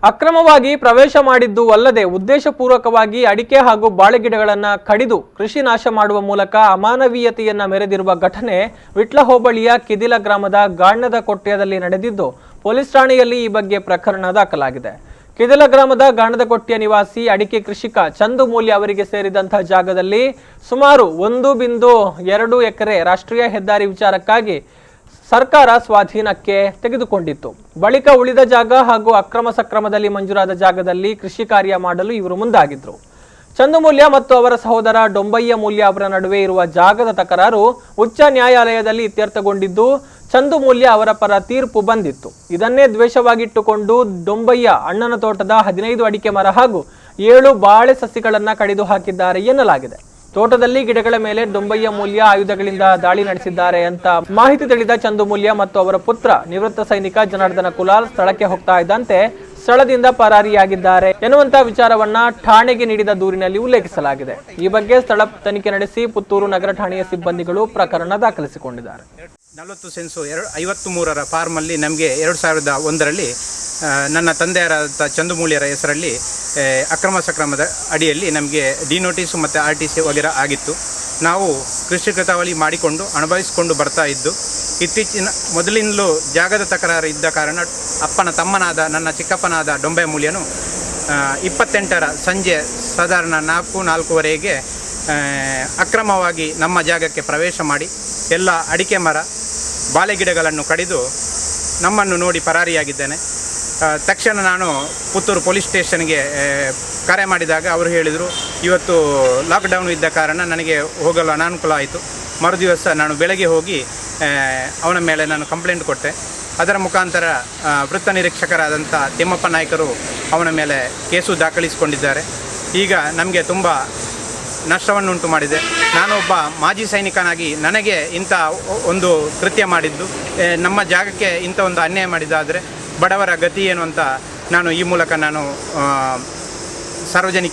ಅಕ್ರಮವಾಗಿ ಪ್ರವೇಶ ಮಾಡಿದ್ದು ಅಲ್ಲದೆ ಉದ್ದೇಶಪೂರ್ವಕವಾಗಿ ಅಡಿಕೆ ಹಾಗೂ ಬಾಳೆ ಗಿಡಗಳನ್ನು ಕಡಿದು ಕೃಷಿ ನಾಶ ಮಾಡುವ ಮೂಲಕ ಅಮಾನವೀಯತೆಯನ್ನ ಮೆರೆದಿರುವ ಘಟನೆ ವಿಟ್ಲ ಹೋಬಳಿಯ ಕಿದಿಲ ಗ್ರಾಮದ ಗಾಣದ ಕೊಟ್ಟಿಯದಲ್ಲಿ ನಡೆದಿದ್ದು ಪೊಲೀಸ್ ಠಾಣೆಯಲ್ಲಿ ಈ ಬಗ್ಗೆ ಪ್ರಕರಣ ದಾಖಲಾಗಿದೆ. ಕಿದಿಲ ಗ್ರಾಮದ ಗಾಣದ ಕೊಟ್ಟಿಯ ನಿವಾಸಿ ಅಡಿಕೆ ಕೃಷಿಕ ಚಂದು ಮೂಲ್ಯ ಅವರಿಗೆ ಸೇರಿದಂತಹ ಜಾಗದಲ್ಲಿ ಸುಮಾರು 1.2 ಎಕರೆ ರಾಷ್ಟ್ರೀಯ ಹೆದ್ದಾರಿ ವಿಚಾರಕ್ಕಾಗಿ ಸರ್ಕಾರ ಸ್ವಾಧೀನಕ್ಕೆ ತೆಗೆದುಕೊಂಡಿತ್ತು. ಬಳಿಕ ಉಳಿದ ಜಾಗ ಹಾಗೂ ಅಕ್ರಮ ಸಕ್ರಮದಲ್ಲಿ ಮಂಜೂರಾದ ಜಾಗದಲ್ಲಿ ಕೃಷಿ ಕಾರ್ಯ ಮಾಡಲು ಇವರು ಮುಂದಾಗಿದ್ರು. ಚಂದು ಮೂಲ್ಯ ಮತ್ತು ಅವರ ಸಹೋದರ ಡೊಂಬಯ್ಯ ಮೂಲ್ಯ ಅವರ ನಡುವೆ ಇರುವ ಜಾಗದ ತಕರಾರು ಉಚ್ಚ ನ್ಯಾಯಾಲಯದಲ್ಲಿ ಇತ್ಯರ್ಥಗೊಂಡಿದ್ದು ಚಂದು ಮೂಲ್ಯ ಅವರ ಪರ ತೀರ್ಪು ಬಂದಿತ್ತು. ಇದನ್ನೇ ದ್ವೇಷವಾಗಿಟ್ಟುಕೊಂಡು ಡೊಂಬಯ್ಯ ಅಣ್ಣನ ತೋಟದ 15 ಅಡಿಕೆ ಮರ ಹಾಗೂ 7 ಬಾಳೆ ಸಸಿಗಳನ್ನ ಕಡಿದು ಹಾಕಿದ್ದಾರೆ ಎನ್ನಲಾಗಿದೆ. ತೋಟದಲ್ಲಿ ಗಿಡಗಳ ಮೇಲೆ ಡೊಂಬಯ್ಯ ಮೂಲ್ಯ ಆಯುಧಗಳಿಂದ ದಾಳಿ ನಡೆಸಿದ್ದಾರೆ ಅಂತ ಮಾಹಿತಿ ತಿಳಿದ ಚಂದು ಮೂಲ್ಯ ಮತ್ತು ಅವರ ಪುತ್ರ ನಿವೃತ್ತ ಸೈನಿಕ ಜನಾರ್ದನ ಕುಲಾಲ್ ಸ್ಥಳಕ್ಕೆ ಹೋಗ್ತಾ ಇದ್ದಂತೆ ಸ್ಥಳದಿಂದ ಪರಾರಿಯಾಗಿದ್ದಾರೆ ಎನ್ನುವಂತ ವಿಚಾರವನ್ನ ಠಾಣೆಗೆ ನೀಡಿದ ದೂರಿನಲ್ಲಿ ಉಲ್ಲೇಖಿಸಲಾಗಿದೆ. ಈ ಬಗ್ಗೆ ಸ್ಥಳ ತನಿಖೆ ನಡೆಸಿ ಪುತ್ತೂರು ನಗರ ಠಾಣೆಯ ಸಿಬ್ಬಂದಿಗಳು ಪ್ರಕರಣ ದಾಖಲಿಸಿಕೊಂಡಿದ್ದಾರೆ. 40 ಸೆನ್ಸು 53ರ ಫಾರ್ಮಲ್ಲಿ ನಮಗೆ 2001ರಲ್ಲಿ ನನ್ನ ತಂದೆಯರಾದ ಚಂದು ಮೂಲ್ಯರ ಹೆಸರಲ್ಲಿ ಅಕ್ರಮ ಸಕ್ರಮದ ಅಡಿಯಲ್ಲಿ ನಮಗೆ ಡಿ ನೋಟಿಸು ಮತ್ತು RTC ವಗೇರ ಆಗಿತ್ತು. ನಾವು ಕೃಷಿ ಕೃತಾವಳಿ ಮಾಡಿಕೊಂಡು ಅನುಭವಿಸಿಕೊಂಡು ಬರ್ತಾ ಇದ್ದು ಇತ್ತೀಚಿನ ಮೊದಲಿಂದಲೂ ಜಾಗದ ತಕರಾರು ಇದ್ದ ಕಾರಣ ಅಪ್ಪನ ತಮ್ಮನಾದ ನನ್ನ ಚಿಕ್ಕಪ್ಪನಾದ ಡೊಂಬಯ್ಯ ಮೂಲ್ಯನು 28ರ ಸಂಜೆ ಸಾಧಾರಣ 4-4:15ಗೆ ಅಕ್ರಮವಾಗಿ ನಮ್ಮ ಜಾಗಕ್ಕೆ ಪ್ರವೇಶ ಮಾಡಿ ಎಲ್ಲ ಅಡಿಕೆ ಮರ ಬಾಳೆ ಗಿಡಗಳನ್ನು ಕಡಿದು ನಮ್ಮನ್ನು ನೋಡಿ ಪರಾರಿಯಾಗಿದ್ದೇನೆ. ತಕ್ಷಣ ನಾನು ಪುತ್ತೂರು ಪೊಲೀಸ್ ಸ್ಟೇಷನ್ಗೆ ಕರೆ ಮಾಡಿದಾಗ ಅವರು ಹೇಳಿದರು, ಇವತ್ತು ಲಾಕ್ಡೌನ್ ಇದ್ದ ಕಾರಣ ನನಗೆ ಹೋಗಲು ಅನಾನುಕೂಲ ಆಯಿತು. ಮರುದಿವಸ ನಾನು ಬೆಳಗ್ಗೆ ಹೋಗಿ ಅವನ ಮೇಲೆ ನಾನು ಕಂಪ್ಲೇಂಟ್ ಕೊಟ್ಟೆ. ಅದರ ಮುಖಾಂತರ ವೃತ್ತ ನಿರೀಕ್ಷಕರಾದಂಥ ತಿಮ್ಮಪ್ಪ ನಾಯ್ಕರು ಅವನ ಮೇಲೆ ಕೇಸು ದಾಖಲಿಸಿಕೊಂಡಿದ್ದಾರೆ. ಈಗ ನಮಗೆ ತುಂಬ ನಷ್ಟವನ್ನುಂಟು ಮಾಡಿದೆ. ನಾನೊಬ್ಬ ಮಾಜಿ ಸೈನಿಕನಾಗಿ ನನಗೆ ಇಂಥ ಒಂದು ಕೃತ್ಯ ಮಾಡಿದ್ದು, ನಮ್ಮ ಜಾಗಕ್ಕೆ ಇಂಥ ಒಂದು ಅನ್ಯಾಯ ಮಾಡಿದ್ದಾದರೆ ಬಡವರ ಗತಿ ಏನು ಅಂತ ನಾನು ಈ ಮೂಲಕ ನಾನು ಸಾರ್ವಜನಿಕ